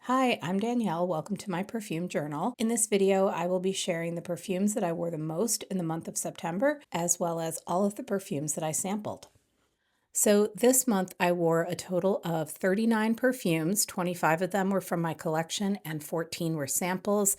Hi, I'm Danielle. Welcome to my perfume journal. In this video, I will be sharing the perfumes that I wore the most in the month of September, as well as all of the perfumes that I sampled. So this month I wore a total of 39 perfumes. 25 of them were from my collection and 14 were samples.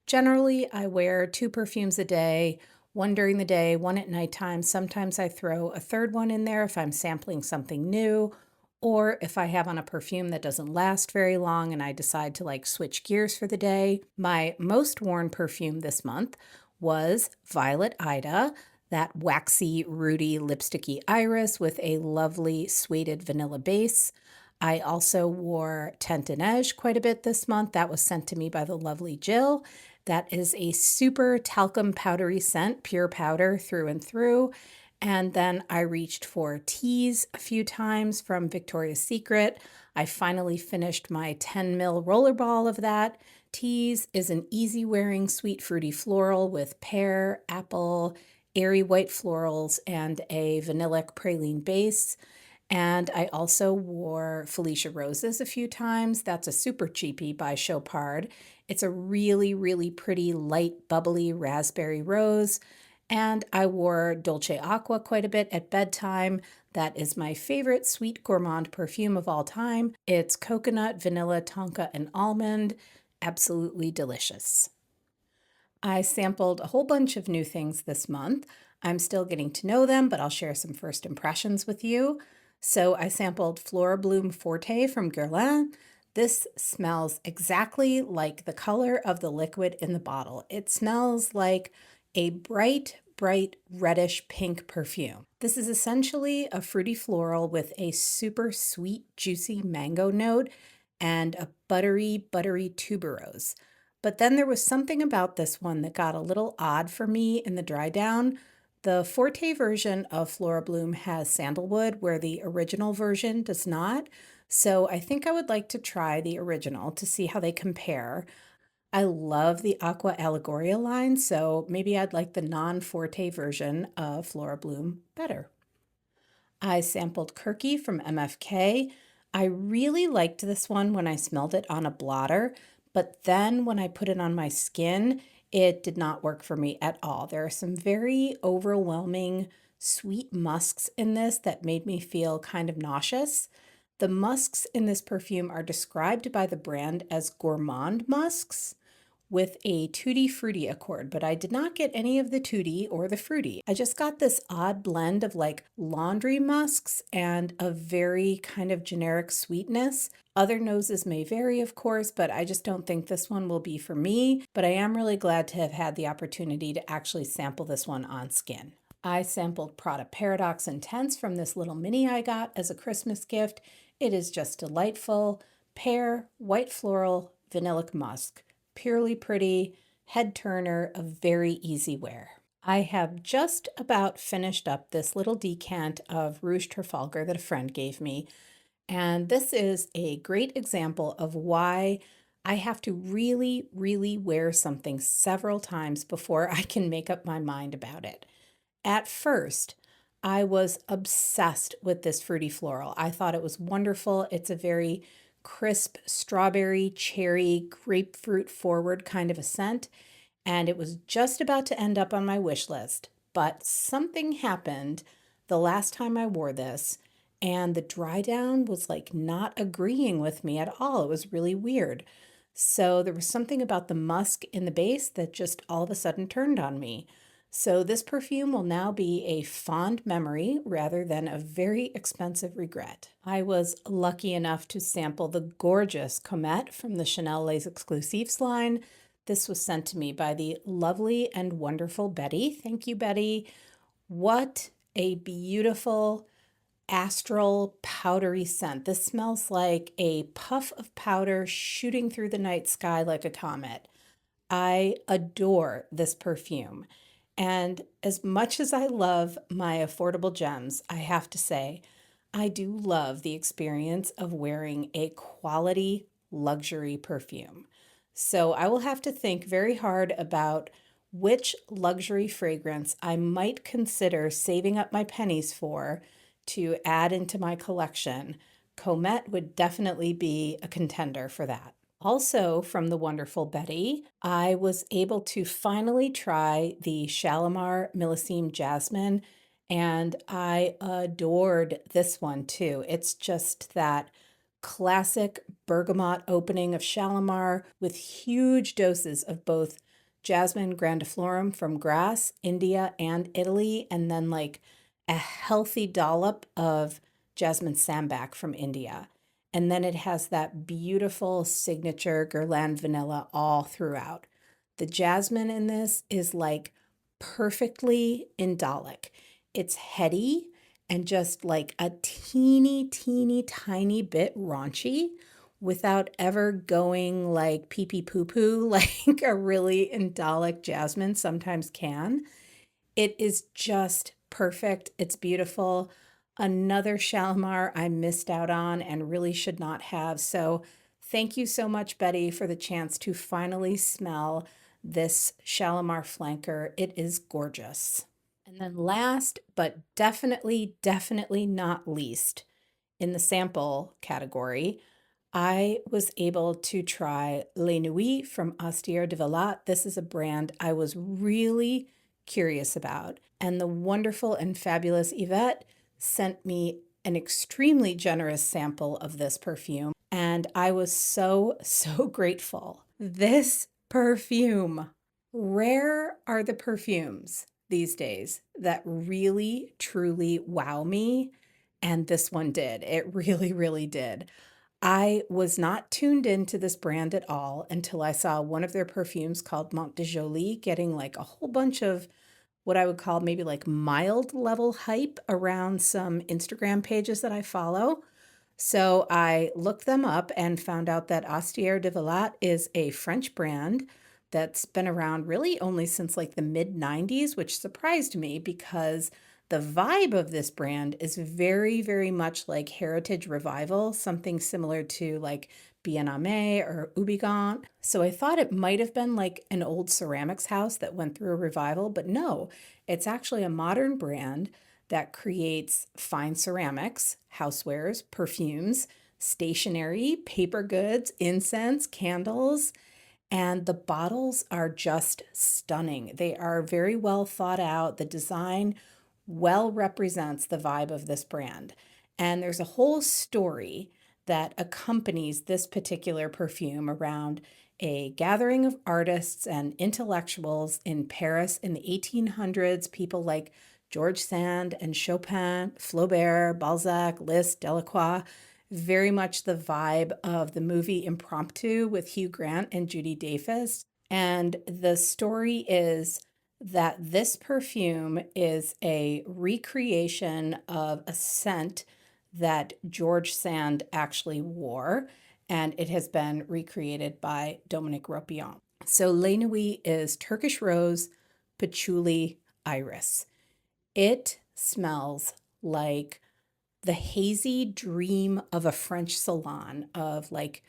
Generally, I wear 2 perfumes a day, one during the day, one at nighttime. Sometimes I throw a third one in there if I'm sampling something new, or if I have on a perfume that doesn't last very long and I decide to switch gears for the day. My most worn perfume this month was Violet Ida, that waxy, rooty, lipsticky iris with a lovely suede vanilla base. I also wore Teint de Neige quite a bit this month. That was sent to me by the lovely Jill. That is a super talcum powdery scent, pure powder through and through. And then I reached for Tease a few times from Victoria's Secret. I finally finished my 10 ml rollerball of that. Tease is an easy wearing sweet fruity floral with pear, apple, airy white florals, and a vanillic praline base. And I also wore Felicia Roses a few times. That's a super cheapie by Chopard. It's a really, really pretty, light, bubbly raspberry rose. And I wore Dolce Aqua quite a bit at bedtime. That is my favorite sweet gourmand perfume of all time. It's coconut, vanilla, tonka, and almond. Absolutely delicious. I sampled a whole bunch of new things this month. I'm still getting to know them, but I'll share some first impressions with you. So I sampled Florabloom Forte from Guerlain. This smells exactly like the color of the liquid in the bottle. It smells like a bright, bright reddish pink perfume. This is essentially a fruity floral with a super sweet, juicy mango note and a buttery, buttery tuberose. But then there was something about this one that got a little odd for me in the dry down. The Forte version of Florabloom has sandalwood, where the original version does not. So I think I would like to try the original to see how they compare. I love the Aqua Allegoria line, so maybe I'd like the non-Forte version of Florabloom better. I sampled Kurky from MFK. I really liked this one when I smelled it on a blotter, but then when I put it on my skin, it did not work for me at all. There are some very overwhelming sweet musks in this that made me feel kind of nauseous. The musks in this perfume are described by the brand as gourmand musks with a tutti frutti accord, but I did not get any of the tutti or the fruity. I just got this odd blend of laundry musks and a very kind of generic sweetness. Other noses may vary, of course, but I just don't think this one will be for me. But I am really glad to have had the opportunity to actually sample this one on skin. I sampled Prada Paradoxe Intense from this little mini I got as a Christmas gift. It is just delightful. Pear, white floral, vanillic musk. Purely pretty, head turner, a very easy wear. I have just about finished up this little decant of Rouge Trafalgar that a friend gave me. And this is a great example of why I have to really, really wear something several times before I can make up my mind about it. At first, I was obsessed with this fruity floral. I thought it was wonderful. It's a very crisp strawberry, cherry, grapefruit forward kind of a scent, and it was just about to end up on my wish list. But something happened the last time I wore this, and the dry down was not agreeing with me at all. It was really weird. So there was something about the musk in the base that just all of a sudden turned on me. So this perfume will now be a fond memory rather than a very expensive regret. I was lucky enough to sample the gorgeous Comète from the Chanel Les Exclusifs line. This was sent to me by the lovely and wonderful Betty. Thank you, Betty. What a beautiful astral powdery scent. This smells like a puff of powder shooting through the night sky like a comet. I adore this perfume. And as much as I love my affordable gems, I have to say, I do love the experience of wearing a quality luxury perfume. So I will have to think very hard about which luxury fragrance I might consider saving up my pennies for to add into my collection. Comète would definitely be a contender for that. Also from the wonderful Betty, I was able to finally try the Shalimar Millesime Jasmine, and I adored this one too. It's just that classic bergamot opening of Shalimar with huge doses of both Jasmine grandiflorum from Grasse, India, and Italy, and then like a healthy dollop of Jasmine Sambac from India. And then it has that beautiful signature Guerlain vanilla all throughout. The jasmine in this is like perfectly indolic. It's heady and just like a teeny tiny bit raunchy without ever going like pee pee poo poo like a really indolic jasmine sometimes can. It is just perfect. It's beautiful. Another Shalimar I missed out on and really should not have. So thank you so much, Betty, for the chance to finally smell this Shalimar flanker. It is gorgeous. And then last, but definitely not least, in the sample category, I was able to try Les Nuits from Astier de Villatte. This is a brand I was really curious about. And the wonderful and fabulous Ivette sent me an extremely generous sample of this perfume. And I was so grateful. This perfume, rare are the perfumes these days that really, truly wow me. And this one did. It really did. I was not tuned into this brand at all until I saw one of their perfumes called Mont de Jolie getting like a whole bunch of what I would call maybe like mild level hype around some Instagram pages that I follow. So I looked them up and found out that Astier de Villatte is a French brand that's been around really only since like the mid 90s, which surprised me because the vibe of this brand is very much like Heritage Revival, something similar to like Bien-Aimé or Houbigant. So I thought it might have been like an old ceramics house that went through a revival, but no, it's actually a modern brand that creates fine ceramics, housewares, perfumes, stationery, paper goods, incense, candles, and the bottles are just stunning. They are very well thought out. The design well represents the vibe of this brand. And there's a whole story that accompanies this particular perfume around a gathering of artists and intellectuals in Paris in the 1800s, people like George Sand and Chopin, Flaubert, Balzac, Liszt, Delacroix, very much the vibe of the movie Impromptu with Hugh Grant and Judy Davis. And the story is that this perfume is a recreation of a scent that George Sand actually wore, and it has been recreated by Dominique Ropillon. So Les Nuits is Turkish rose, patchouli, iris. It smells like the hazy dream of a French salon of like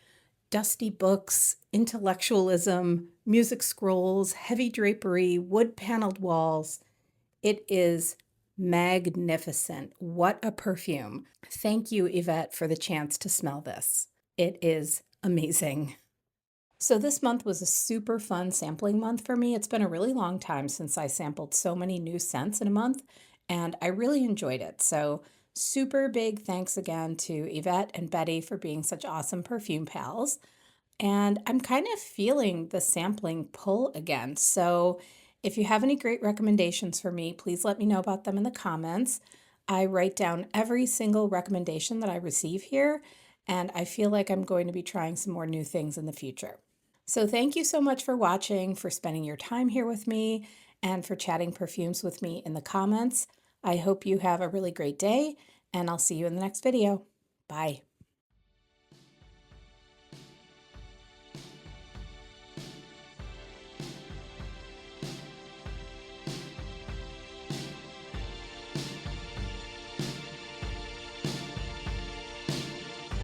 dusty books, intellectualism, music scrolls, heavy drapery, wood paneled walls. It is magnificent. What a perfume. Thank you, Ivette, for the chance to smell this. It is amazing. So this month was a super fun sampling month for me. It's been a really long time since I sampled so many new scents in a month, and I really enjoyed it. So super big thanks again to Ivette and Betty for being such awesome perfume pals. And I'm kind of feeling the sampling pull again. So if you have any great recommendations for me, please let me know about them in the comments. I write down every single recommendation that I receive here, and I feel like I'm going to be trying some more new things in the future. So thank you so much for watching, for spending your time here with me, and for chatting perfumes with me in the comments. I hope you have a really great day, and I'll see you in the next video. Bye.